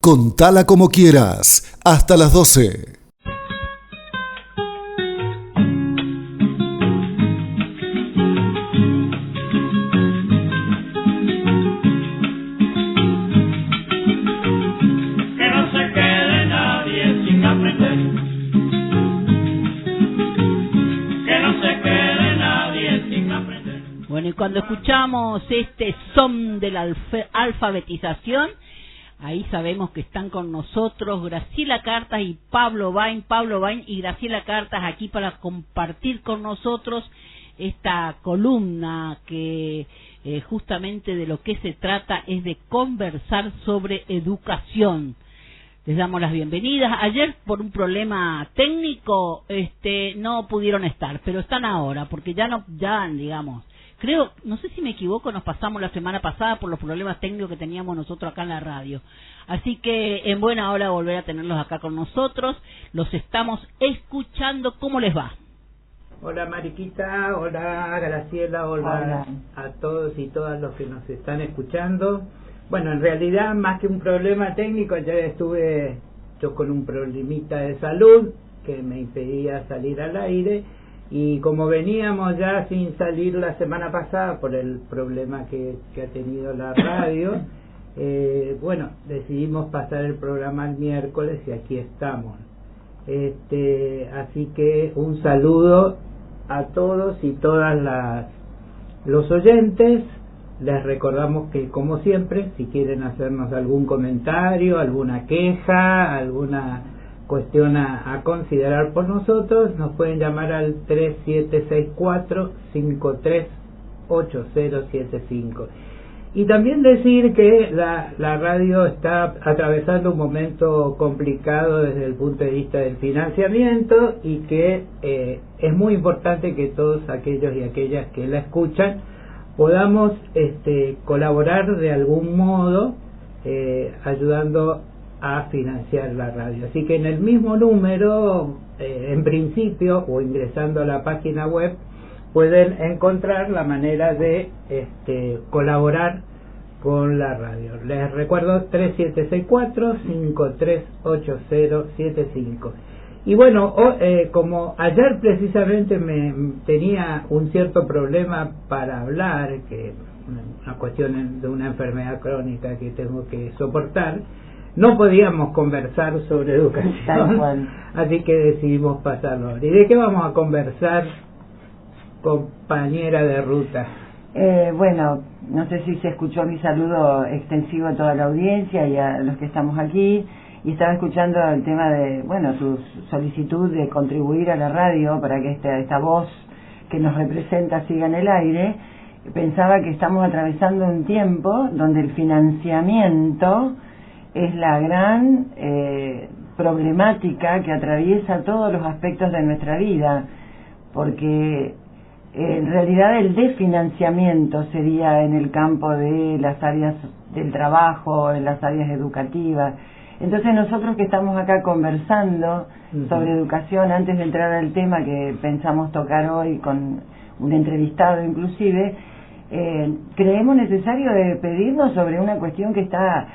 Contala como quieras, hasta las 12. Bueno, y cuando escuchamos este son de la alfabetización, ahí sabemos que están con nosotros Graciela Cartas y Pablo Bain y Graciela Cartas aquí para compartir con nosotros esta columna que justamente de lo que se trata es de conversar sobre educación. Les damos las bienvenidas. Ayer por un problema técnico no pudieron estar, pero están ahora porque ya digamos, creo, no sé si me equivoco, nos pasamos la semana pasada por los problemas técnicos que teníamos nosotros acá en la radio. Así que en buena hora volver a tenerlos acá con nosotros. Los estamos escuchando. ¿Cómo les va? Hola Mariquita, hola Graciela, hola a todos y todas los que nos están escuchando. Bueno, en realidad más que un problema técnico, ya estuve yo con un problemita de salud que me impedía salir al aire. Y como veníamos ya sin salir la semana pasada por el problema que ha tenido la radio, bueno, decidimos pasar el programa el miércoles y aquí estamos. Así que un saludo a todos y todas los oyentes. Les recordamos que, como siempre, si quieren hacernos algún comentario, alguna queja, alguna cuestión a considerar por nosotros, nos pueden llamar al 3764-538075. Y también decir que la radio está atravesando un momento complicado desde el punto de vista del financiamiento y que es muy importante que todos aquellos y aquellas que la escuchan podamos colaborar de algún modo ayudando a financiar la radio. Así que en el mismo número, en principio, o ingresando a la página web, pueden encontrar la manera de colaborar con la radio. Les recuerdo 3764-538075. Y bueno, como ayer precisamente tenía un cierto problema para hablar, que una cuestión de una enfermedad crónica que tengo que soportar, no podíamos conversar sobre educación, así que decidimos pasarlo. ¿Y de qué vamos a conversar, compañera de ruta? Bueno, no sé si se escuchó mi saludo extensivo a toda la audiencia y a los que estamos aquí, y estaba escuchando el tema de, bueno, tu solicitud de contribuir a la radio para que esta voz que nos representa siga en el aire. Pensaba que estamos atravesando un tiempo donde el financiamiento es la gran problemática que atraviesa todos los aspectos de nuestra vida, porque en realidad el desfinanciamiento sería en el campo de las áreas del trabajo, en las áreas educativas. Entonces nosotros que estamos acá conversando sobre educación, antes de entrar al tema que pensamos tocar hoy con un entrevistado inclusive, creemos necesario pedirnos sobre una cuestión que está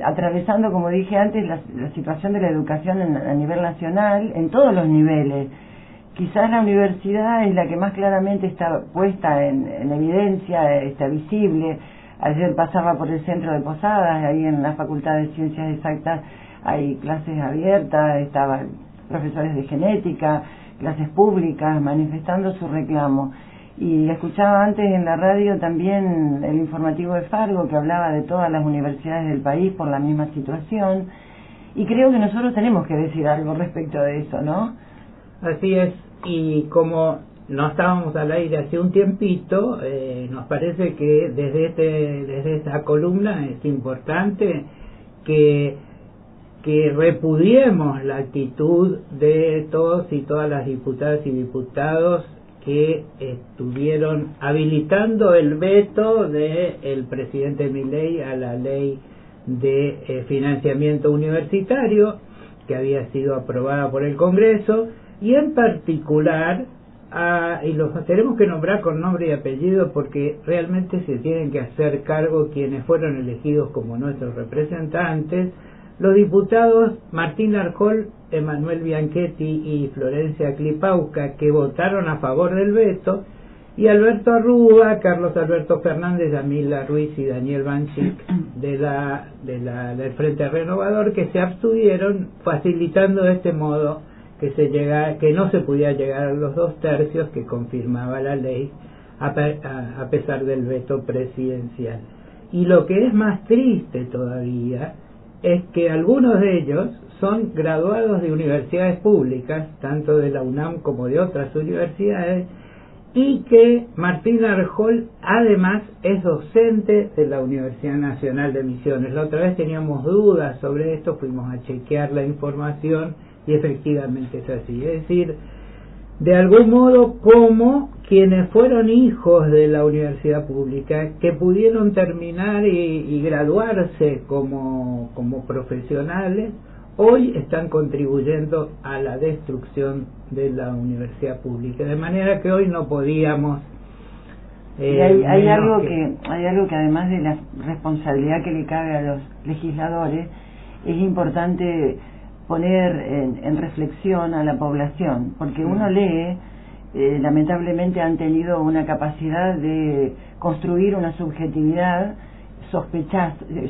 atravesando, como dije antes, la situación de la educación a nivel nacional, en todos los niveles. Quizás la universidad es la que más claramente está puesta en evidencia, está visible. Ayer pasaba por el centro de Posadas, ahí en la Facultad de Ciencias Exactas hay clases abiertas, estaban profesores de genética, clases públicas, manifestando su reclamo. Y escuchaba antes en la radio también el informativo de Fargo, que hablaba de todas las universidades del país por la misma situación, y creo que nosotros tenemos que decir algo respecto de eso, ¿no? Así es, y como no estábamos al aire hace un tiempito, nos parece que desde esta columna es importante que repudiemos la actitud de todos y todas las diputadas y diputados que estuvieron habilitando el veto del presidente Milei a la ley de financiamiento universitario que había sido aprobada por el Congreso, y en particular y los tenemos que nombrar con nombre y apellido porque realmente se tienen que hacer cargo quienes fueron elegidos como nuestros representantes, los diputados Martín Arjol, Emanuel Bianchetti y Florencia Clipauca, que votaron a favor del veto, y Alberto Arruda, Carlos Alberto Fernández, Yamila Ruiz y Daniel Banchik del Frente Renovador, que se abstuvieron, facilitando de este modo que no se pudiera llegar a los 2 tercios que confirmaba la ley a pesar del veto presidencial. Y lo que es más triste todavía es que algunos de ellos son graduados de universidades públicas, tanto de la UNAM como de otras universidades, y que Martín Arjol además es docente de la Universidad Nacional de Misiones. La otra vez teníamos dudas sobre esto, fuimos a chequear la información y efectivamente es así. Es decir, de algún modo, como quienes fueron hijos de la universidad pública, que pudieron terminar y graduarse como profesionales, hoy están contribuyendo a la destrucción de la universidad pública, de manera que hoy no podíamos hay algo que además de la responsabilidad que le cabe a los legisladores, es importante poner en reflexión a la población, porque uno lee, lamentablemente han tenido una capacidad de construir una subjetividad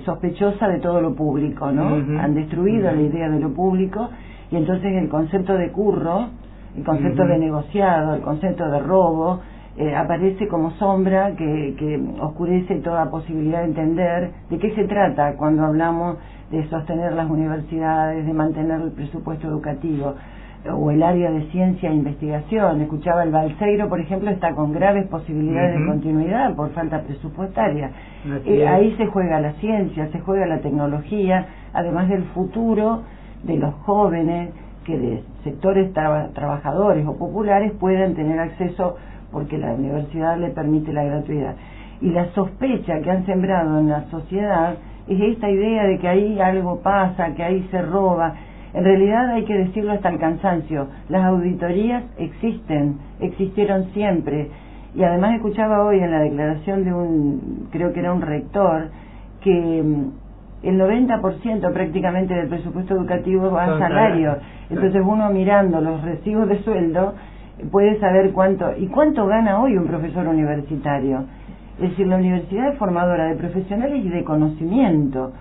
sospechosa de todo lo público, ¿no? Han destruido la idea de lo público, y entonces el concepto de curro, el concepto de negociado, el concepto de robo, aparece como sombra que oscurece toda posibilidad de entender de qué se trata cuando hablamos de sostener las universidades, de mantener el presupuesto educativo o el área de ciencia e investigación. Escuchaba el Balseiro, por ejemplo, está con graves posibilidades de continuidad por falta presupuestaria. Ahí se juega la ciencia, se juega la tecnología, además del futuro de los jóvenes que de sectores trabajadores o populares puedan tener acceso porque la universidad le permite la gratuidad. Y la sospecha que han sembrado en la sociedad es esta idea de que ahí algo pasa, que ahí se roba. En realidad hay que decirlo hasta el cansancio, las auditorías existieron siempre, y además escuchaba hoy en la declaración de creo que era un rector, que el 90% prácticamente del presupuesto educativo va a salario. Entonces uno mirando los recibos de sueldo puede saber cuánto gana hoy un profesor universitario. Es decir, la universidad es formadora de profesionales y de conocimiento.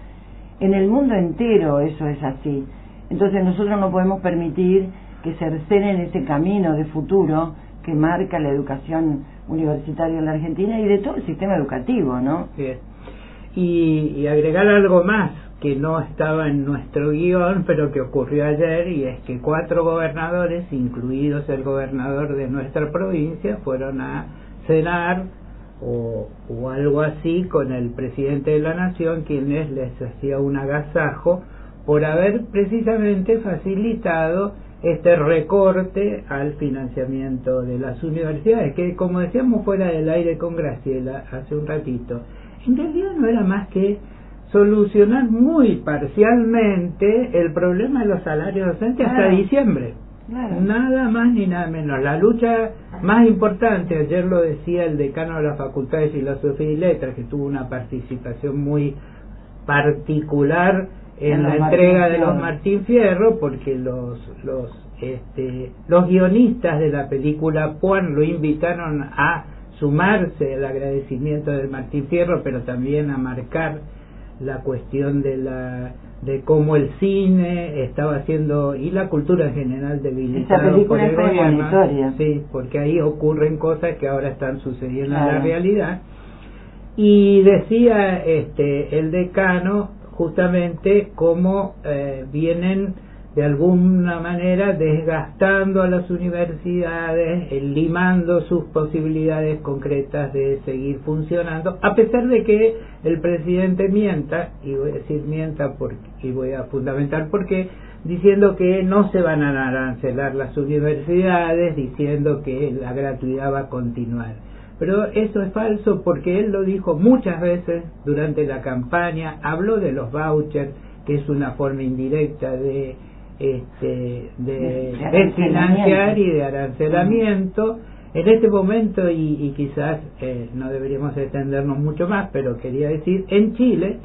En el mundo entero eso es así. Entonces nosotros no podemos permitir que cercenen ese camino de futuro que marca la educación universitaria en la Argentina y de todo el sistema educativo, ¿no? Bien. Y agregar algo más que no estaba en nuestro guión, pero que ocurrió ayer, y es que 4 gobernadores, incluidos el gobernador de nuestra provincia, fueron a cenar o algo así con el presidente de la Nación, quienes les hacía un agasajo por haber precisamente facilitado este recorte al financiamiento de las universidades, que, como decíamos fuera del aire con Graciela hace un ratito, en realidad no era más que solucionar muy parcialmente el problema de los salarios docentes hasta diciembre. Nada más ni nada menos. La lucha más importante, ayer lo decía el decano de la Facultad de Filosofía y Letras, que tuvo una participación muy particular en la entrega de los Martín Fierro, porque los guionistas de la película Puan lo invitaron a sumarse al agradecimiento del Martín Fierro, pero también a marcar la cuestión de cómo el cine estaba haciendo, y la cultura en general, debilitado por el gobierno. Sí, porque ahí ocurren cosas que ahora están sucediendo en la realidad. Y decía el decano justamente cómo vienen de alguna manera desgastando a las universidades, limando sus posibilidades concretas de seguir funcionando, a pesar de que el presidente mienta, y voy a decir mienta y voy a fundamentar por qué, diciendo que no se van a arancelar las universidades, diciendo que la gratuidad va a continuar. Pero eso es falso, porque él lo dijo muchas veces durante la campaña, habló de los vouchers, que es una forma indirecta de de financiar y de arancelamiento. En este momento, y quizás no deberíamos extendernos mucho más, pero quería decir, en Chile,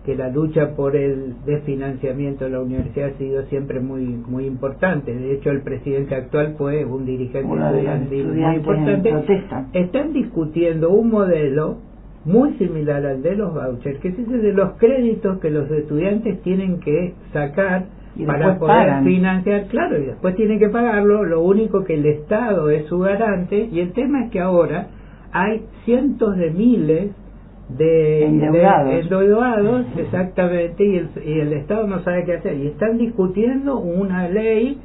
que la lucha por el desfinanciamiento de la universidad ha sido siempre muy importante. De hecho, el presidente actual fue un dirigente estudiantil muy importante. Están discutiendo un modelo muy similar al de los vouchers, que es ese de los créditos que los estudiantes tienen que sacar para poder financiar, claro, y después tienen que pagarlo. Lo único que el Estado es su garante, y el tema es que ahora hay cientos de miles de endeudados, exactamente, y el Estado no sabe qué hacer, y están discutiendo una ley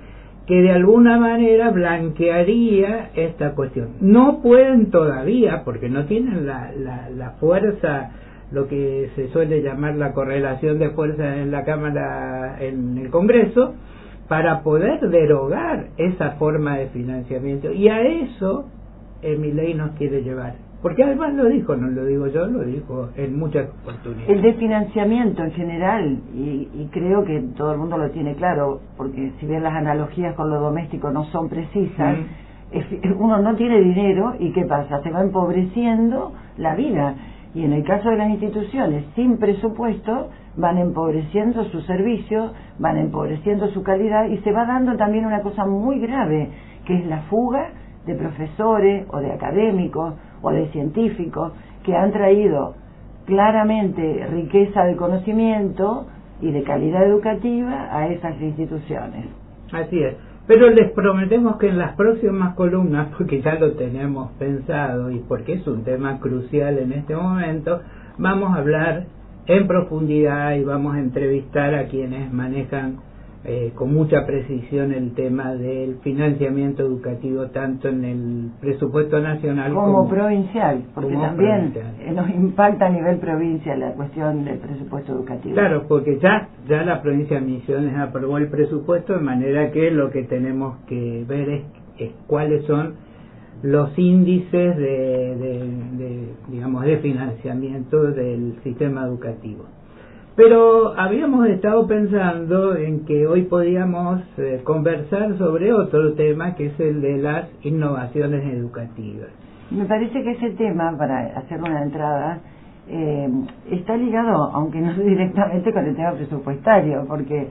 que de alguna manera blanquearía esta cuestión. No pueden todavía, porque no tienen la fuerza, lo que se suele llamar la correlación de fuerzas en la Cámara, en el Congreso, para poder derogar esa forma de financiamiento, y a eso Milei nos quiere llevar. Porque además lo dijo, no lo digo yo, lo dijo en muchas oportunidades. El desfinanciamiento en general, y creo que todo el mundo lo tiene claro, porque si bien las analogías con lo doméstico no son precisas, uno no tiene dinero y ¿qué pasa? Se va empobreciendo la vida. Y en el caso de las instituciones sin presupuesto, van empobreciendo sus servicios, van empobreciendo su calidad, y se va dando también una cosa muy grave, que es la fuga de profesores o de académicos o de científicos que han traído claramente riqueza de conocimiento y de calidad educativa a esas instituciones. Así es, pero les prometemos que en las próximas columnas, porque ya lo tenemos pensado y porque es un tema crucial en este momento, vamos a hablar en profundidad y vamos a entrevistar a quienes manejan con mucha precisión el tema del financiamiento educativo, tanto en el presupuesto nacional como provincial, porque también nos impacta a nivel provincia la cuestión del presupuesto educativo. Claro, porque ya la provincia de Misiones aprobó el presupuesto, de manera que lo que tenemos que ver es cuáles son los índices digamos, de financiamiento del sistema educativo. Pero habíamos estado pensando en que hoy podíamos conversar sobre otro tema, que es el de las innovaciones educativas. Me parece que ese tema, para hacer una entrada, está ligado, aunque no directamente, con el tema presupuestario, porque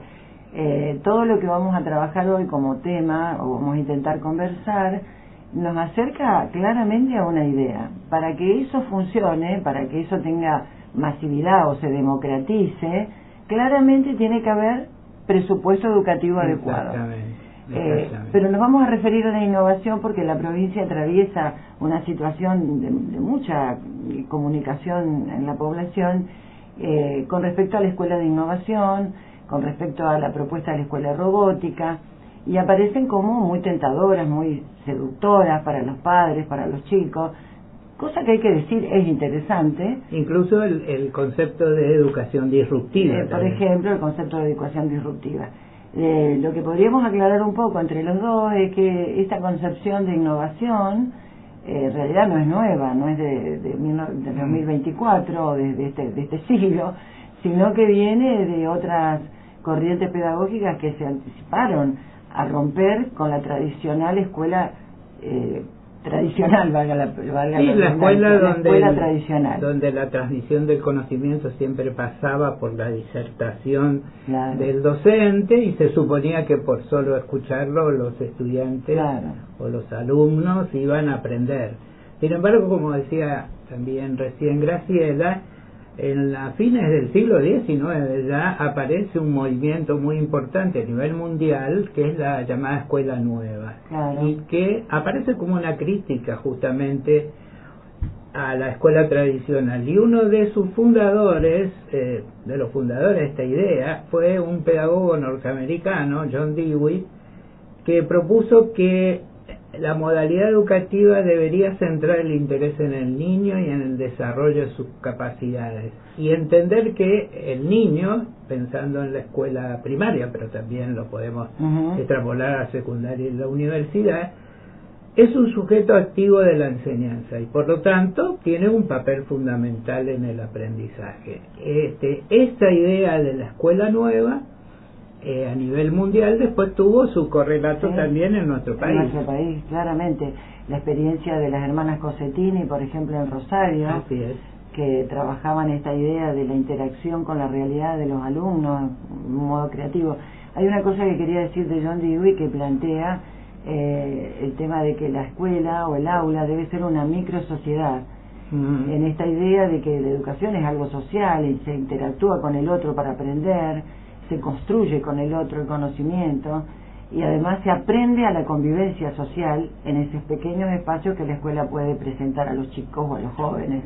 todo lo que vamos a trabajar hoy como tema, o vamos a intentar conversar, nos acerca claramente a una idea. Para que eso funcione, para que eso tenga masividad o se democratice, claramente tiene que haber presupuesto educativo adecuado. Pero nos vamos a referir a la innovación porque la provincia atraviesa una situación de mucha comunicación en la población con respecto a la escuela de innovación, con respecto a la propuesta de la escuela de robótica, y aparecen como muy tentadoras, muy seductoras para los padres, para los chicos. Cosa que hay que decir es interesante. Incluso el concepto de educación disruptiva. Por ejemplo, el concepto de educación disruptiva. Lo que podríamos aclarar un poco entre los dos es que esta concepción de innovación en realidad no es nueva, no es de 2024 o de este siglo, sino que viene de otras corrientes pedagógicas que se anticiparon a romper con la tradicional escuela tradicional, valga la escuela tradicional, donde la transmisión del conocimiento siempre pasaba por la disertación del docente, y se suponía que por solo escucharlo los estudiantes o los alumnos iban a aprender. Sin embargo, como decía también recién Graciela, en las fines del siglo XIX ya aparece un movimiento muy importante a nivel mundial, que es la llamada Escuela Nueva, y que aparece como una crítica justamente a la escuela tradicional. Y uno de sus fundadores, de los fundadores de esta idea, fue un pedagogo norteamericano, John Dewey, que propuso que la modalidad educativa debería centrar el interés en el niño y en el desarrollo de sus capacidades, y entender que el niño, pensando en la escuela primaria, pero también lo podemos extrapolar a la secundaria y la universidad, es un sujeto activo de la enseñanza y por lo tanto tiene un papel fundamental en el aprendizaje. Esta idea de la escuela nueva a nivel mundial, después tuvo su correlato también en nuestro país. En nuestro país, claramente. La experiencia de las hermanas Cosettini, por ejemplo, en Rosario, Así es, que trabajaban esta idea de la interacción con la realidad de los alumnos de un modo creativo. Hay una cosa que quería decir de John Dewey, que plantea el tema de que la escuela o el aula debe ser una microsociedad. En esta idea de que la educación es algo social y se interactúa con el otro para aprender, se construye con el otro el conocimiento y además se aprende a la convivencia social en esos pequeños espacios que la escuela puede presentar a los chicos o a los jóvenes.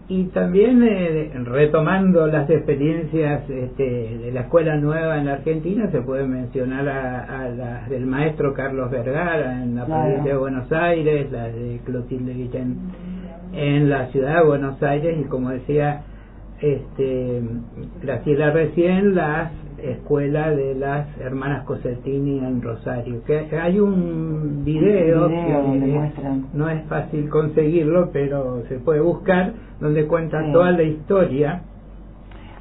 Y también retomando las experiencias de la escuela nueva en la Argentina, se puede mencionar a las del maestro Carlos Vergara en la provincia de Buenos Aires, las de Clotilde Guillén en la ciudad de Buenos Aires, y como decía Graciela recién, las escuelas de las hermanas Cosettini en Rosario, que hay un video que no es fácil conseguirlo, pero se puede buscar, donde cuentan toda la historia.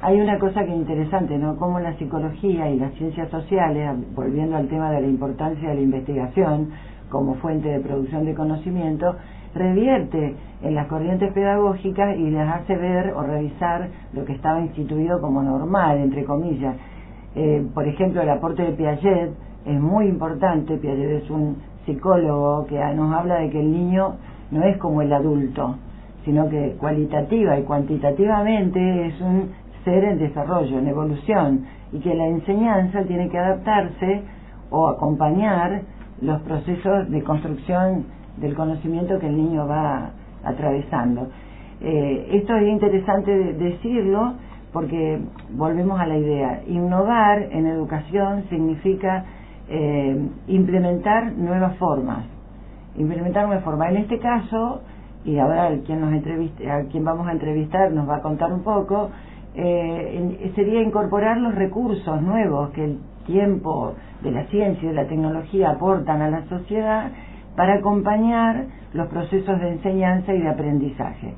Hay una cosa que es interesante, ¿no? Cómo la psicología y las ciencias sociales, volviendo al tema de la importancia de la investigación como fuente de producción de conocimiento, revierte en las corrientes pedagógicas y les hace ver o revisar lo que estaba instituido como normal, entre comillas. Por ejemplo, el aporte de Piaget es muy importante. Piaget es un psicólogo que nos habla de que el niño no es como el adulto, sino que cualitativa y cuantitativamente es un ser en desarrollo, en evolución, y que la enseñanza tiene que adaptarse o acompañar los procesos de construcción del conocimiento que el niño va atravesando. Esto es interesante decirlo porque volvemos a la idea. Innovar en educación significa implementar nuevas formas. En este caso, y ahora a quien vamos a entrevistar nos va a contar un poco, sería incorporar los recursos nuevos que el tiempo de la ciencia y de la tecnología aportan a la sociedad para acompañar los procesos de enseñanza y de aprendizaje.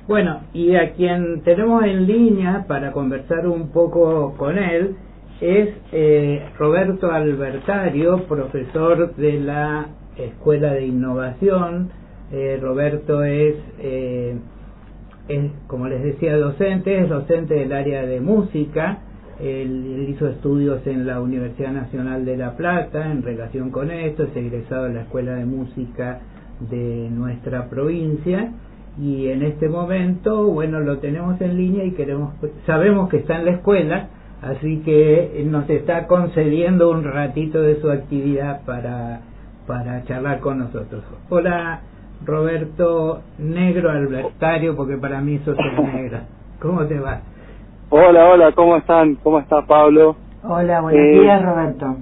Bueno, y a quien tenemos en línea para conversar un poco con él es Roberto Albertario, profesor de la Escuela de Innovación. Roberto es, como les decía, docente del área de música. Él hizo estudios en la Universidad Nacional de La Plata en relación con esto, es egresado de la Escuela de Música de nuestra provincia, y en este momento, bueno, lo tenemos en línea y sabemos que está en la escuela, así que nos está concediendo un ratito de su actividad para charlar con nosotros. Hola, Roberto Negro Albertario, porque para mí sos el negro. ¿Cómo te va? Hola, ¿cómo están? ¿Cómo está Pablo? Hola, buenos días, Roberto.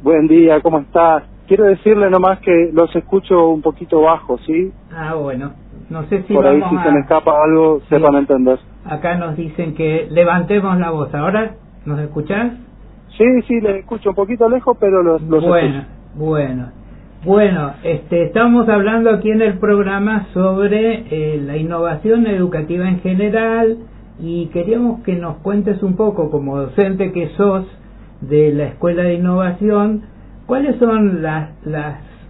Buen día, ¿cómo estás? Quiero decirle nomás que los escucho un poquito bajo, ¿sí? Ah, bueno, no sé si por ahí si se me escapa algo, sepan entender. Acá nos dicen que levantemos la voz. ¿Ahora nos escuchás? Sí, les escucho un poquito lejos, pero los escucho. Bueno, estamos hablando aquí en el programa sobre la innovación educativa en general, y queríamos que nos cuentes un poco, como docente que sos de la Escuela de Innovación, ¿cuáles son las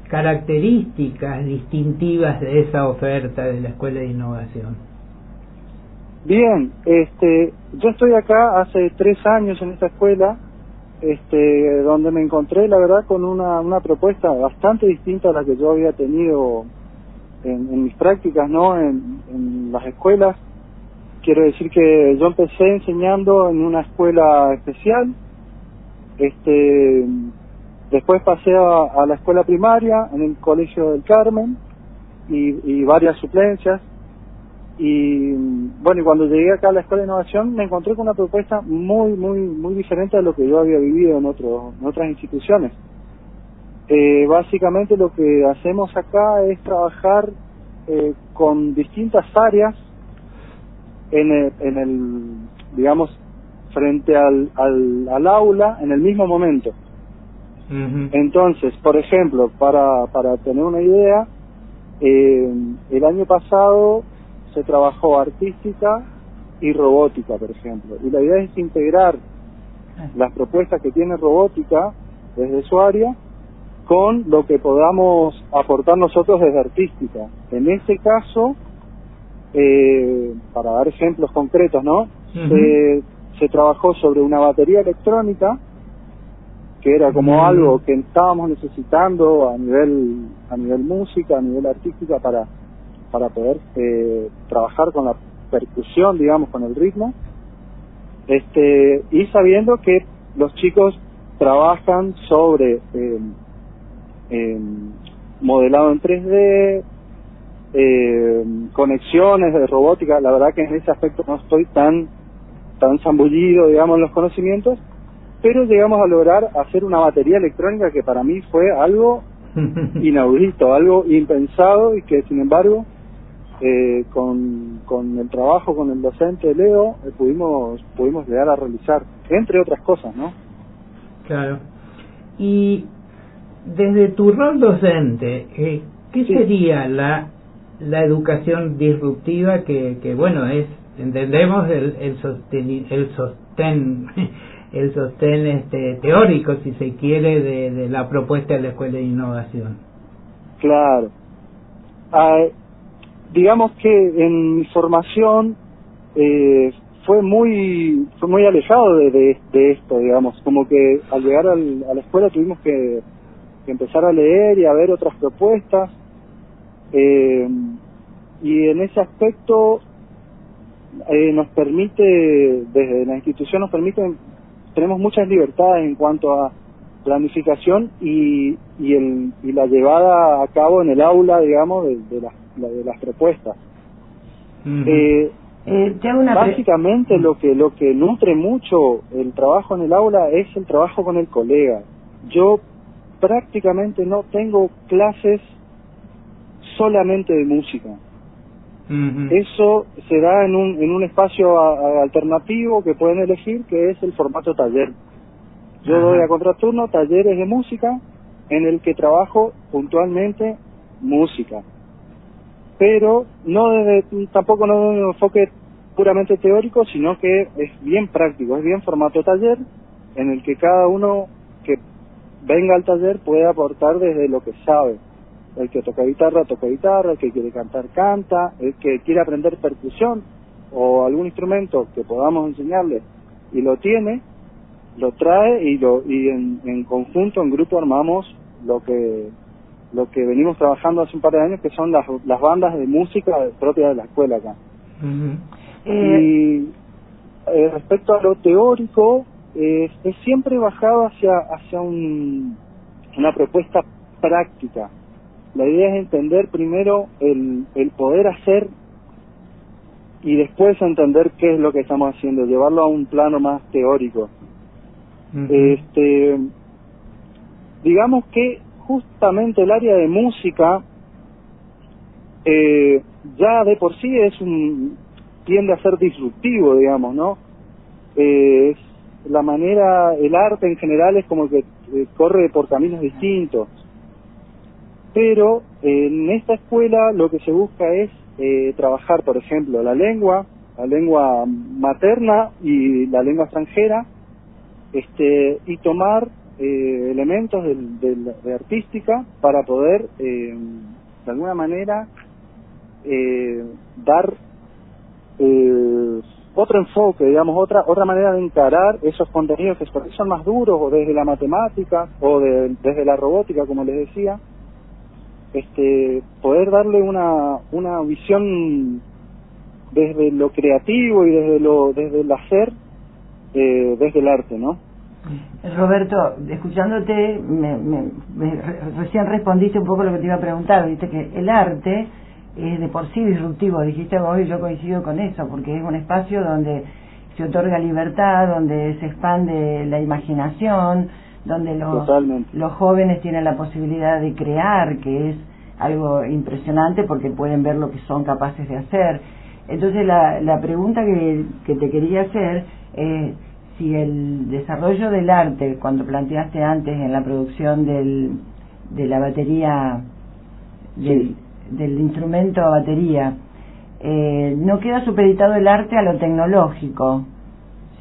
características distintivas de esa oferta de la Escuela de Innovación? Bien, yo estoy acá hace 3 años en esta escuela, donde me encontré, la verdad, con una propuesta bastante distinta a la que yo había tenido en mis prácticas, ¿no? En las escuelas. Quiero decir que yo empecé enseñando en una escuela especial, después pasé a la escuela primaria, en el Colegio del Carmen, y varias suplencias, y bueno, y cuando llegué acá a la Escuela de Innovación me encontré con una propuesta muy diferente a lo que yo había vivido en otras instituciones. Básicamente lo que hacemos acá es trabajar con distintas áreas en el digamos, frente al aula en el mismo momento. Uh-huh. Entonces, por ejemplo, para tener una idea, el año pasado se trabajó artística y robótica, por ejemplo, y la idea es integrar las propuestas que tiene robótica desde su área con lo que podamos aportar nosotros desde artística. En ese caso, para dar ejemplos concretos, ¿no? Se trabajó sobre una batería electrónica, que era como algo que estábamos necesitando a nivel música, a nivel artística, para poder trabajar con la percusión, digamos, con el ritmo, y sabiendo que los chicos trabajan sobre modelado en 3D, conexiones de robótica. La verdad que en ese aspecto no estoy tan zambullido, digamos, en los conocimientos, pero llegamos a lograr hacer una batería electrónica que para mí fue algo inaudito, algo impensado, y que sin embargo con el trabajo con el docente Leo pudimos llegar a realizar, entre otras cosas, ¿no? Claro. Y desde tu rol docente, ¿qué sería la educación disruptiva que bueno, entendemos el sostén teórico, si se quiere, de la propuesta de la Escuela de Innovación? Claro. Digamos que en mi formación fue muy alejado de esto, digamos, como que al llegar a la escuela tuvimos que empezar a leer y a ver otras propuestas, y en ese aspecto nos permite, desde la institución tenemos muchas libertades en cuanto a planificación y la llevada a cabo en el aula, digamos, de las propuestas. Básicamente lo que nutre mucho el trabajo en el aula es el trabajo con el colega. Yo prácticamente no tengo clases solamente de música. Eso se da en un espacio alternativo que pueden elegir, que es el formato taller. Yo doy a contraturno talleres de música en el que trabajo puntualmente música, pero tampoco no de un enfoque puramente teórico, sino que es bien práctico, es bien formato taller, en el que cada uno que venga al taller puede aportar desde lo que sabe. El que toca guitarra, el que quiere cantar, canta, el que quiere aprender percusión o algún instrumento que podamos enseñarle y lo tiene, lo trae y en conjunto, en grupo, armamos lo que venimos trabajando hace un par de años, que son las bandas de música propias de la escuela acá. Y respecto a lo teórico, es siempre bajado hacia una propuesta práctica. La idea es entender primero el poder hacer y después entender qué es lo que estamos haciendo, llevarlo a un plano más teórico. Digamos que justamente el área de música ya de por sí tiende a ser disruptivo, digamos, ¿no? Es la manera, el arte en general es como que corre por caminos distintos. Pero en esta escuela lo que se busca es trabajar, por ejemplo, la lengua materna y la lengua extranjera, y tomar elementos de artística para poder, de alguna manera, dar otro enfoque, digamos, otra manera de encarar esos contenidos que son más duros, o desde la matemática, o desde la robótica, como les decía. Poder darle una visión desde lo creativo y desde el hacer, desde el arte, ¿no? Roberto, escuchándote, recién respondiste un poco lo que te iba a preguntar. Viste que el arte es de por sí disruptivo, dijiste vos, y yo coincido con eso, porque es un espacio donde se otorga libertad, donde se expande la imaginación, donde los jóvenes tienen la posibilidad de crear, que es algo impresionante porque pueden ver lo que son capaces de hacer. Entonces la pregunta que te quería hacer es si el desarrollo del arte, cuando planteaste antes en la producción de la batería, del instrumento batería, no queda supeditado el arte a lo tecnológico,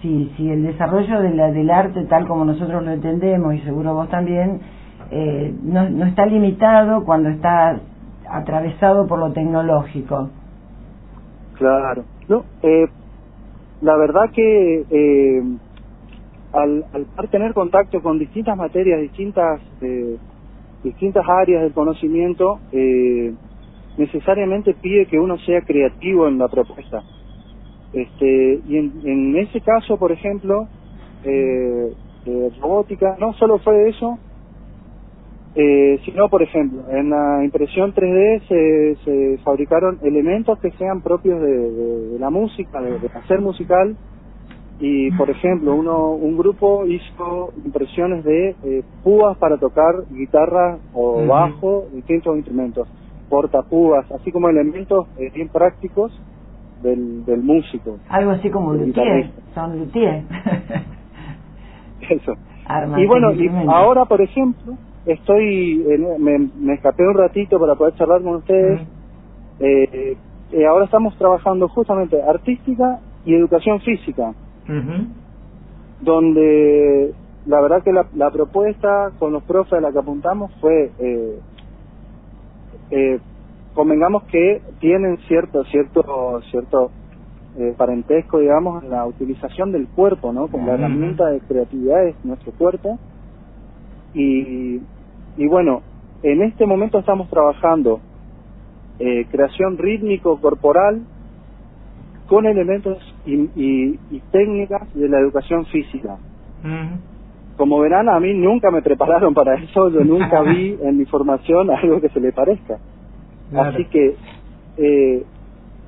si el desarrollo del arte tal como nosotros lo entendemos, y seguro vos también, no está limitado cuando está atravesado por lo tecnológico. Claro. No, la verdad que al tener contacto con distintas materias, distintas áreas del conocimiento, necesariamente pide que uno sea creativo en la propuesta. Y en ese caso, por ejemplo, robótica, no solo fue eso, sino, por ejemplo, en la impresión 3D se fabricaron elementos que sean propios de la música, de hacer musical, y, por ejemplo, un grupo hizo impresiones de púas para tocar guitarra o bajo, distintos instrumentos, portapúas, así como elementos bien prácticos del músico. Algo así como luthier, son luthier. Eso. Y bueno, y ahora, por ejemplo, me escapé un ratito para poder charlar con ustedes. Ahora estamos trabajando justamente artística y educación física, donde la verdad que la propuesta con los profes a la que apuntamos fue convengamos que tienen cierto parentesco, digamos, en la utilización del cuerpo, ¿no? Como la herramienta de creatividad es nuestro cuerpo. Y bueno, en este momento estamos trabajando creación rítmico-corporal con elementos y técnicas de la educación física. Como verán, a mí nunca me prepararon para eso, yo nunca vi en mi formación algo que se le parezca. Claro. Así que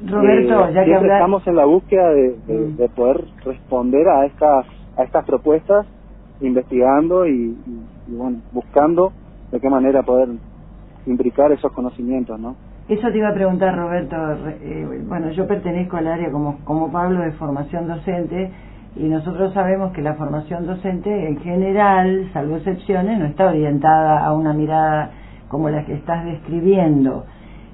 Roberto, ya que estamos en la búsqueda de poder responder a estas propuestas, investigando y bueno, buscando de qué manera poder imbricar esos conocimientos, ¿no? Eso te iba a preguntar, Roberto. Bueno, yo pertenezco al área como Pablo de formación docente, y nosotros sabemos que la formación docente en general, salvo excepciones, no está orientada a una mirada como la que estás describiendo.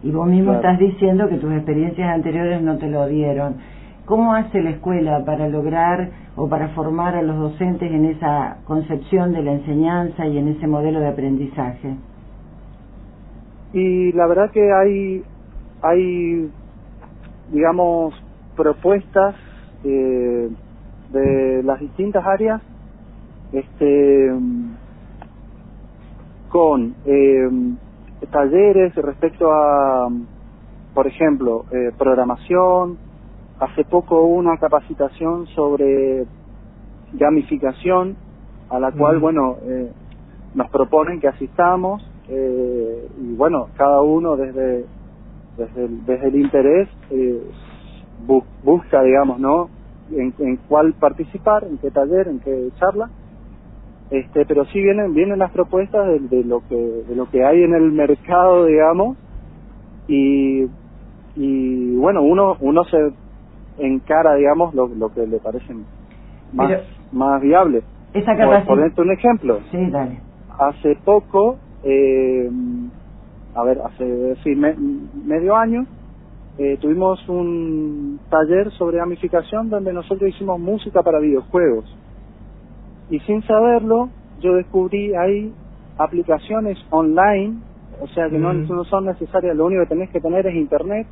Y vos mismo estás diciendo que tus experiencias anteriores no te lo dieron. ¿Cómo hace la escuela para lograr o para formar a los docentes en esa concepción de la enseñanza y en ese modelo de aprendizaje? Y la verdad que hay digamos, propuestas de las distintas áreas, con talleres respecto a, por ejemplo, programación. Hace poco hubo una capacitación sobre gamificación, a la cual, bueno, nos proponen que asistamos, y bueno, cada uno desde el interés busca, digamos, ¿no?, en cuál participar, en qué taller, en qué charla. Pero sí vienen las propuestas de lo que hay en el mercado, digamos, y bueno, uno se encara, digamos, lo que le parece más viable. Esa capacidad. Por ponerte un ejemplo. Sí, dale. Hace poco, hace medio año, tuvimos un taller sobre gamificación donde nosotros hicimos música para videojuegos. Y sin saberlo, yo descubrí ahí aplicaciones online, o sea que no son necesarias, lo único que tenés que tener es internet,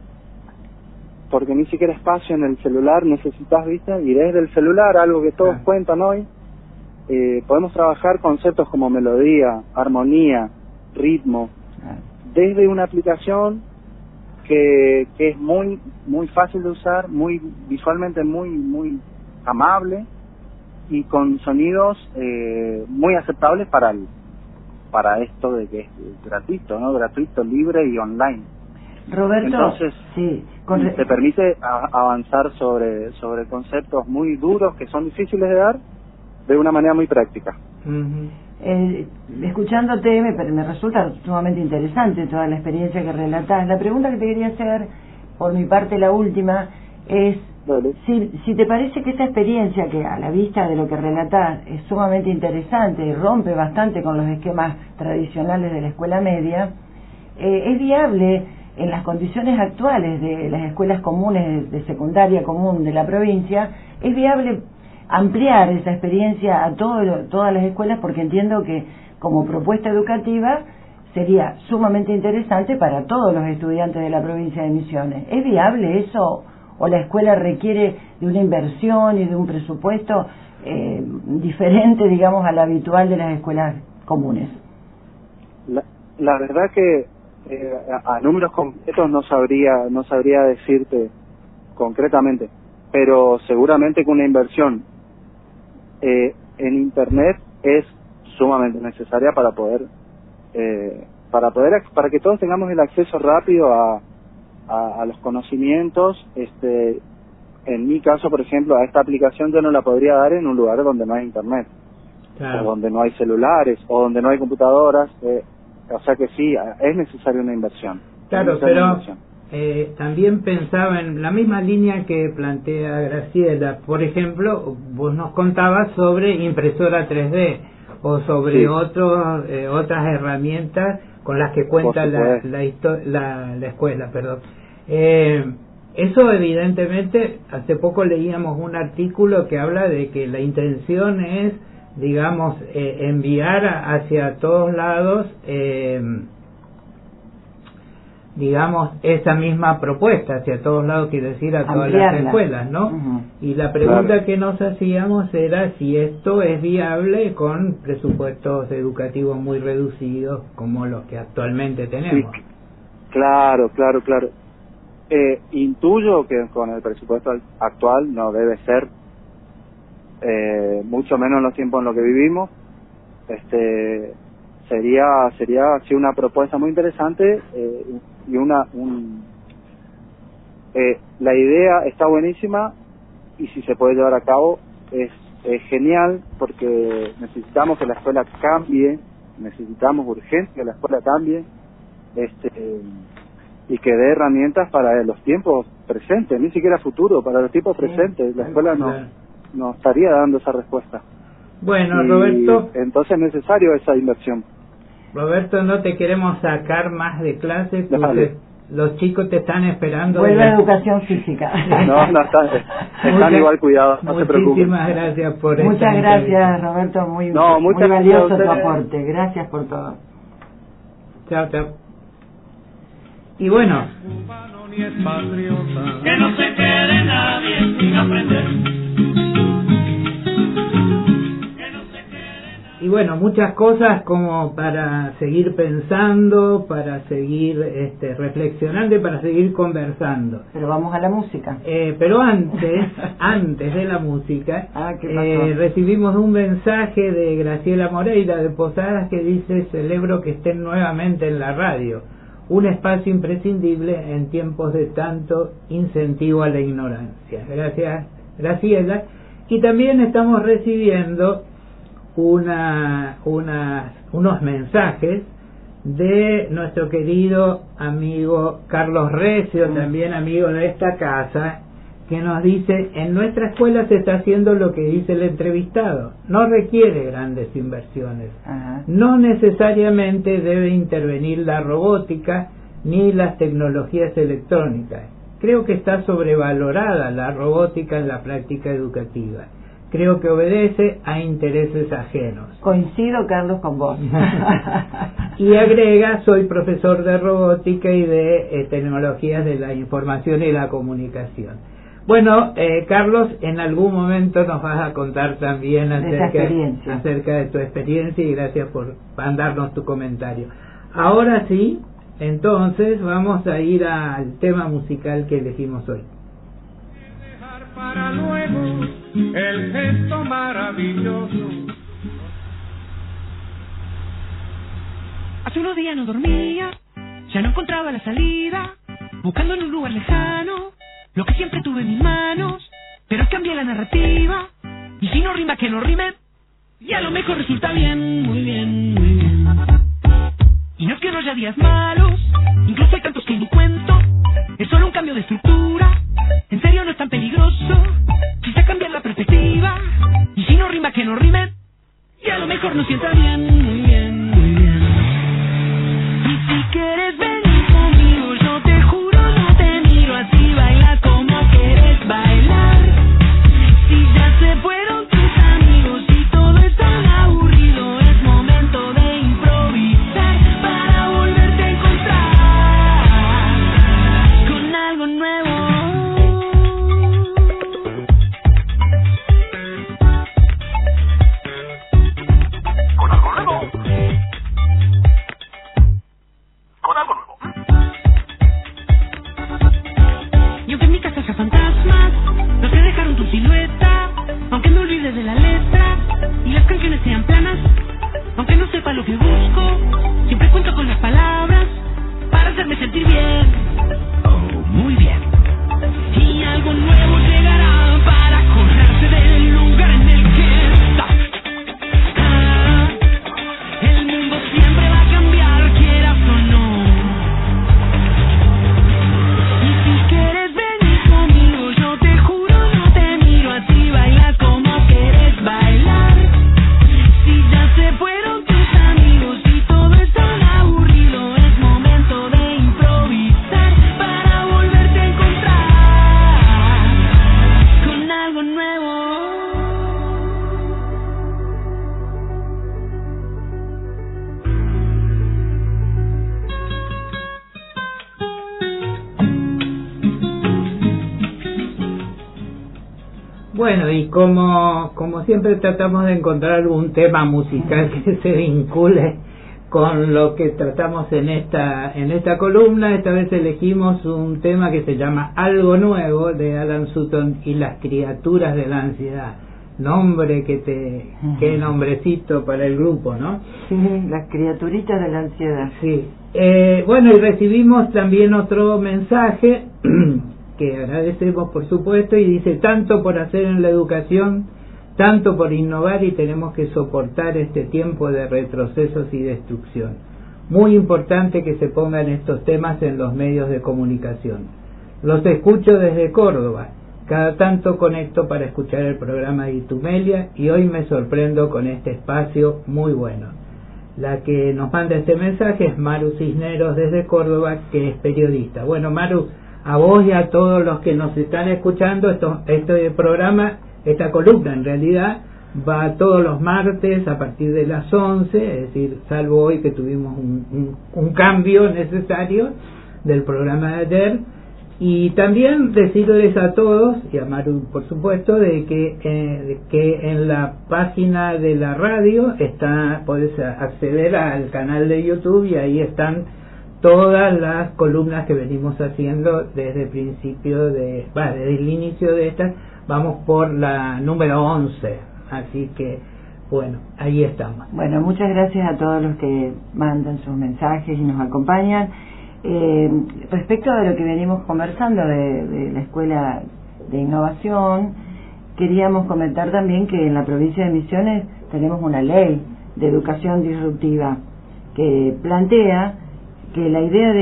porque ni siquiera espacio en el celular necesitas, ¿viste? Y desde el celular, algo que todos cuentan hoy, podemos trabajar conceptos como melodía, armonía, ritmo, desde una aplicación que es muy fácil de usar, muy visualmente muy amable, y con sonidos muy aceptables para esto de que es gratuito, ¿no? Gratuito, libre y online. Roberto, entonces sí, te permite avanzar sobre conceptos muy duros que son difíciles de dar de una manera muy práctica. Escuchándote me resulta sumamente interesante toda la experiencia que relatás. La pregunta que te quería hacer, por mi parte la última, es si te parece que esa experiencia, que a la vista de lo que relatás es sumamente interesante y rompe bastante con los esquemas tradicionales de la escuela media, es viable en las condiciones actuales de las escuelas comunes de secundaria común de la provincia, es viable ampliar esa experiencia a todas las escuelas, porque entiendo que como propuesta educativa sería sumamente interesante para todos los estudiantes de la provincia de Misiones. ¿Es viable eso o la escuela requiere de una inversión y de un presupuesto diferente, digamos, al habitual de las escuelas comunes? La verdad que a números concretos no sabría decirte concretamente, pero seguramente que una inversión en Internet es sumamente necesaria para que todos tengamos el acceso rápido a los conocimientos. En mi caso, por ejemplo, a esta aplicación yo no la podría dar en un lugar donde no hay Internet, claro, o donde no hay celulares, o donde no hay computadoras, o sea que sí, es necesaria una inversión. Claro, pero también pensaba en la misma línea que plantea Graciela. Por ejemplo, vos nos contabas sobre impresora 3D o sobre sí, otras herramientas con las que cuenta la escuela, perdón. Eso evidentemente, hace poco leíamos un artículo que habla de que la intención es, digamos, enviar hacia todos lados, digamos, esa misma propuesta, hacia todos lados, quiero decir, a todas las escuelas, ¿no? Uh-huh. Y la pregunta que nos hacíamos era si esto es viable con presupuestos educativos muy reducidos como los que actualmente tenemos. Sí, claro. Intuyo que con el presupuesto actual no debe ser, mucho menos en los tiempos en los que vivimos. Sería sí, una propuesta muy interesante, y la idea está buenísima, y si se puede llevar a cabo es genial, porque necesitamos que la escuela cambie, necesitamos urgente que la escuela cambie, y que dé herramientas para los tiempos presentes, ni siquiera futuro, para los tiempos presentes. La escuela no estaría dando esa respuesta. Bueno, Roberto, entonces es necesario esa inversión. Roberto, no te queremos sacar más de clases porque los chicos te están esperando. Vuelve a educación física. No, están igual cuidados, no se preocupen. Muchísimas gracias por eso. Muchas gracias, Roberto, muy valioso tu aporte. Gracias por todo. Chao. Y bueno, que no se quede nadie sin aprender. Y bueno, muchas cosas como para seguir pensando, para seguir reflexionando y para seguir conversando. Pero vamos a la música. Pero antes de la música, recibimos un mensaje de Graciela Moreira de Posadas que dice: celebro que estén nuevamente en la radio, un espacio imprescindible en tiempos de tanto incentivo a la ignorancia. Gracias, Graciela. Y también estamos recibiendo unos mensajes de nuestro querido amigo Carlos Recio, también amigo de esta casa, que nos dice: en nuestra escuela se está haciendo lo que dice el entrevistado, no requiere grandes inversiones. Ajá. No necesariamente debe intervenir la robótica ni las tecnologías electrónicas. Creo que está sobrevalorada la robótica en la práctica educativa. Creo que obedece a intereses ajenos. Coincido, Carlos, con vos. Y agrega: soy profesor de robótica y de tecnologías de la información y la comunicación. Bueno, Carlos, en algún momento nos vas a contar también acerca de tu experiencia, y gracias por mandarnos tu comentario. Ahora sí, entonces vamos a ir al tema musical que elegimos hoy. Para luego el gesto maravilloso. Hace unos días no dormía, ya no encontraba la salida, buscando en un lugar lejano lo que siempre tuve en mis manos, pero cambié la narrativa, y si no rima que no rime, y a lo mejor resulta bien, muy bien, muy bien. Y no es que no haya días malos, incluso hay tantos que ni cuento, es solo un cambio de estructura, en serio no es tan peligroso, quizá cambiar la perspectiva, y si no rima que no rime, y a lo mejor no sienta bien, muy bien, muy bien. Y si quieres venir conmigo, yo te juro no te miro así, baila como quieres bailar, si ya se fueron Bueno, y como siempre tratamos de encontrar algún tema musical que se vincule con lo que tratamos en esta columna. Esta vez elegimos un tema que se llama Algo Nuevo, de Alan Sutton y las criaturas de la ansiedad. Nombre qué nombrecito para el grupo, ¿no? Sí, las criaturitas de la ansiedad. Sí. Bueno, y recibimos también otro mensaje que agradecemos, por supuesto, y dice: tanto por hacer en la educación, tanto por innovar, y tenemos que soportar este tiempo de retrocesos y destrucción. Muy importante que se pongan estos temas en los medios de comunicación. Los escucho desde Córdoba. Cada tanto conecto para escuchar el programa de Itumelia y hoy me sorprendo con este espacio muy bueno. La que nos manda este mensaje es Maru Cisneros desde Córdoba, que es periodista. Bueno, Maru, a vos y a todos los que nos están escuchando, este programa, esta columna en realidad, va todos los martes a partir de las 11, es decir, salvo hoy que tuvimos un cambio necesario del programa de ayer. Y también decirles a todos, y a Maru por supuesto, de que en la página de la radio podés acceder al canal de YouTube y ahí están todas las columnas que venimos haciendo desde el principio desde el inicio de estas. Vamos por la número 11, así que bueno, ahí estamos. Bueno, muchas gracias a todos los que mandan sus mensajes y nos acompañan. Respecto de lo que venimos conversando de la Escuela de Innovación, queríamos comentar también que en la provincia de Misiones tenemos una ley de educación disruptiva que plantea que la idea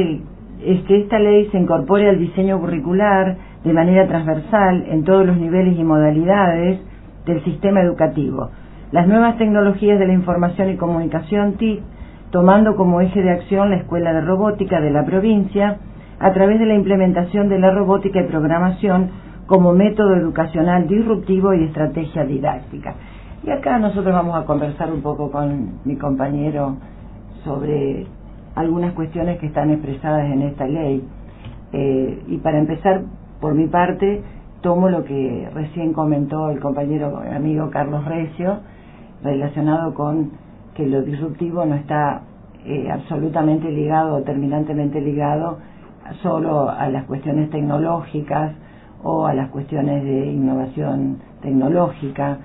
es que esta ley se incorpore al diseño curricular de manera transversal en todos los niveles y modalidades del sistema educativo. Las nuevas tecnologías de la información y comunicación, TIC, tomando como eje de acción la Escuela de Robótica de la provincia, a través de la implementación de la robótica y programación como método educacional disruptivo y estrategia didáctica. Y acá nosotros vamos a conversar un poco con mi compañero sobre algunas cuestiones que están expresadas en esta ley. Y para empezar, por mi parte, tomo lo que recién comentó el compañero amigo Carlos Recio, relacionado con que lo disruptivo no está absolutamente ligado o terminantemente ligado solo a las cuestiones tecnológicas o a las cuestiones de innovación tecnológica.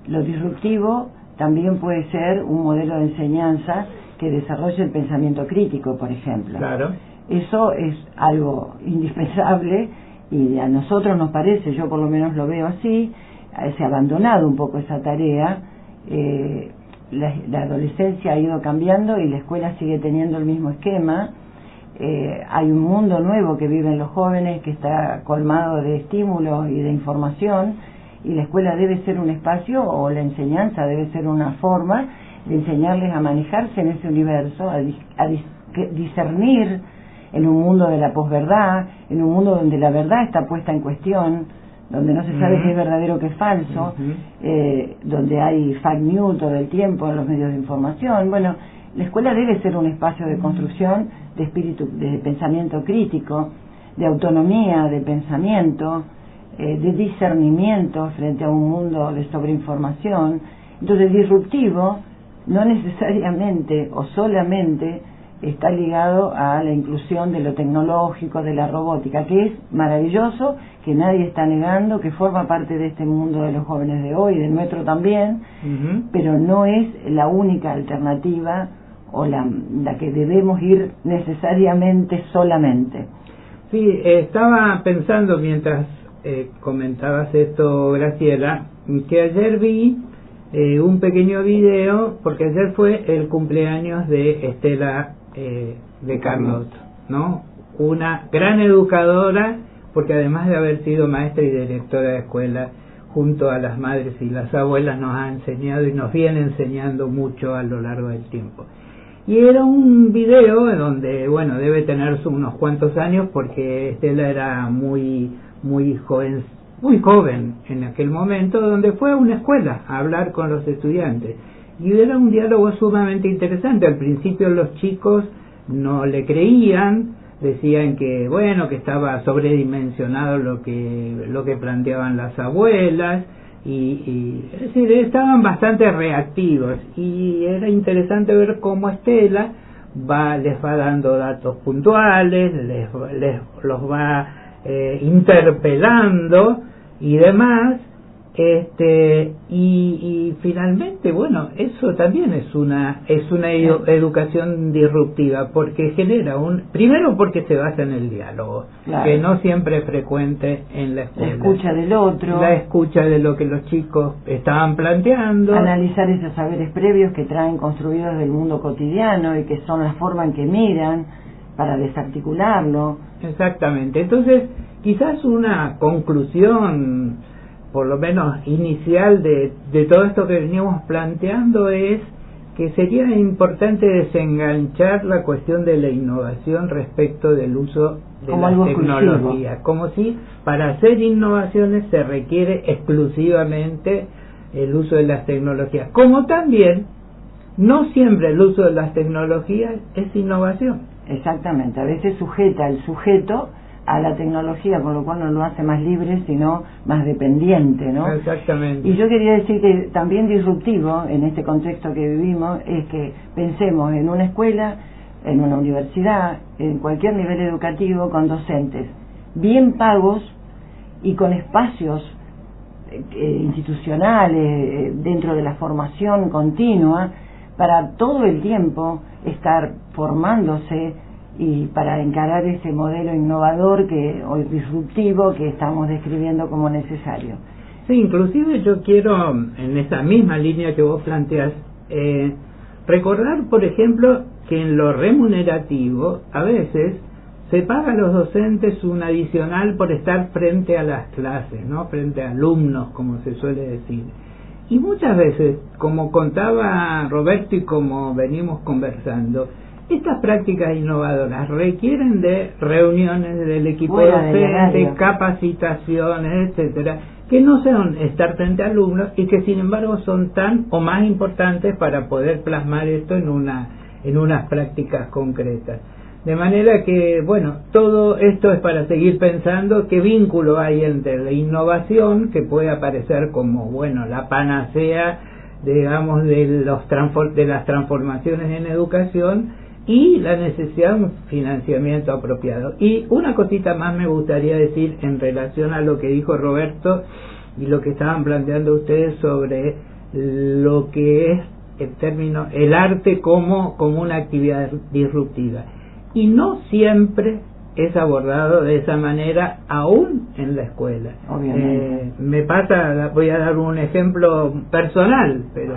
Lo disruptivo también puede ser un modelo de enseñanza que desarrolle el pensamiento crítico, por ejemplo. Claro. Eso es algo indispensable y a nosotros nos parece, yo por lo menos lo veo así, se ha abandonado un poco esa tarea. La adolescencia ha ido cambiando y la escuela sigue teniendo el mismo esquema. Hay un mundo nuevo que viven los jóvenes que está colmado de estímulos y de información, y la escuela debe ser un espacio, o la enseñanza debe ser una forma de enseñarles a manejarse en ese universo, a discernir en un mundo de la posverdad, en un mundo donde la verdad está puesta en cuestión, donde no se sabe qué es verdadero, qué es falso, donde hay fake news todo el tiempo en los medios de información. Bueno, la escuela debe ser un espacio de construcción de espíritu, de pensamiento crítico, de autonomía de pensamiento, de discernimiento frente a un mundo de sobreinformación. Entonces, disruptivo no necesariamente o solamente está ligado a la inclusión de lo tecnológico, de la robótica, que es maravilloso, que nadie está negando, que forma parte de este mundo de los jóvenes de hoy, del nuestro también, pero no es la única alternativa o la que debemos ir necesariamente solamente. Sí, estaba pensando mientras comentabas esto, Graciela, que ayer vi un pequeño video, porque ayer fue el cumpleaños de Estela de Carlot, ¿no? Una gran educadora, porque además de haber sido maestra y directora de escuela, junto a las madres y las abuelas nos ha enseñado y nos viene enseñando mucho a lo largo del tiempo. Y era un video donde, bueno, debe tener unos cuantos años, porque Estela era muy joven en aquel momento, donde fue a una escuela a hablar con los estudiantes. Y era un diálogo sumamente interesante. Al principio los chicos no le creían, decían que bueno, que estaba sobredimensionado lo que planteaban las abuelas, y es decir, estaban bastante reactivos, y era interesante ver cómo Estela les va dando datos puntuales, los va interpelando y demás, y finalmente, bueno, eso también es una educación disruptiva, porque genera primero porque se basa en el diálogo, claro, que no siempre es frecuente en la escuela. La escucha del otro, la escucha de lo que los chicos estaban planteando, analizar esos saberes previos que traen construidos del mundo cotidiano y que son la forma en que miran para desarticularlo. Exactamente. Entonces, quizás una conclusión, por lo menos inicial, de todo esto que veníamos planteando, es que sería importante desenganchar la cuestión de la innovación respecto del uso de las tecnologías, como si para hacer innovaciones se requiere exclusivamente el uso de las tecnologías, como también no siempre el uso de las tecnologías es innovación. Exactamente, a veces sujeta al sujeto a la tecnología, con lo cual no lo hace más libre, sino más dependiente, ¿no? Exactamente. Y yo quería decir que también disruptivo en este contexto que vivimos es que pensemos en una escuela, en una universidad, en cualquier nivel educativo, con docentes bien pagos y con espacios institucionales dentro de la formación continua para todo el tiempo estar formándose y para encarar ese modelo innovador o disruptivo que estamos describiendo como necesario. Sí, inclusive yo quiero, en esa misma línea que vos planteás, recordar, por ejemplo, que en lo remunerativo a veces se paga a los docentes un adicional por estar frente a las clases, ¿no? Frente a alumnos, como se suele decir. Y muchas veces, como contaba Roberto y como venimos conversando, estas prácticas innovadoras requieren de reuniones del equipo docente, capacitaciones, etcétera, que no son estar frente a alumnos y que sin embargo son tan o más importantes para poder plasmar esto en unas prácticas concretas. De manera que, bueno, todo esto es para seguir pensando qué vínculo hay entre la innovación, que puede aparecer como, bueno, la panacea, digamos, de las transformaciones en educación, y la necesidad de un financiamiento apropiado. Y una cosita más me gustaría decir en relación a lo que dijo Roberto y lo que estaban planteando ustedes sobre lo que es el arte como una actividad disruptiva. Y no siempre es abordado de esa manera, aún en la escuela. Me pasa, voy a dar un ejemplo personal, pero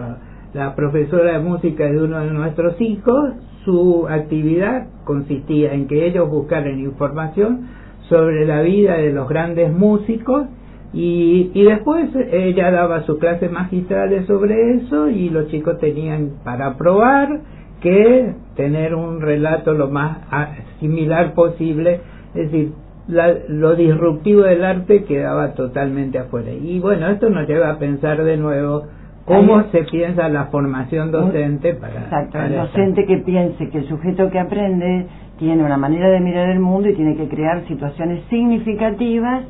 la profesora de música de uno de nuestros hijos, su actividad consistía en que ellos buscaran información sobre la vida de los grandes músicos, y después ella daba sus clases magistrales sobre eso, y los chicos tenían para probar que tener un relato lo más similar posible, es decir, lo disruptivo del arte quedaba totalmente afuera. Y bueno, esto nos lleva a pensar de nuevo cómo se piensa la formación docente para el docente que piense que el sujeto que aprende tiene una manera de mirar el mundo y tiene que crear situaciones significativas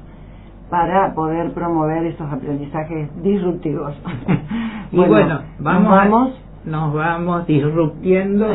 para poder promover esos aprendizajes disruptivos. Y bueno, nos vamos disruptiendo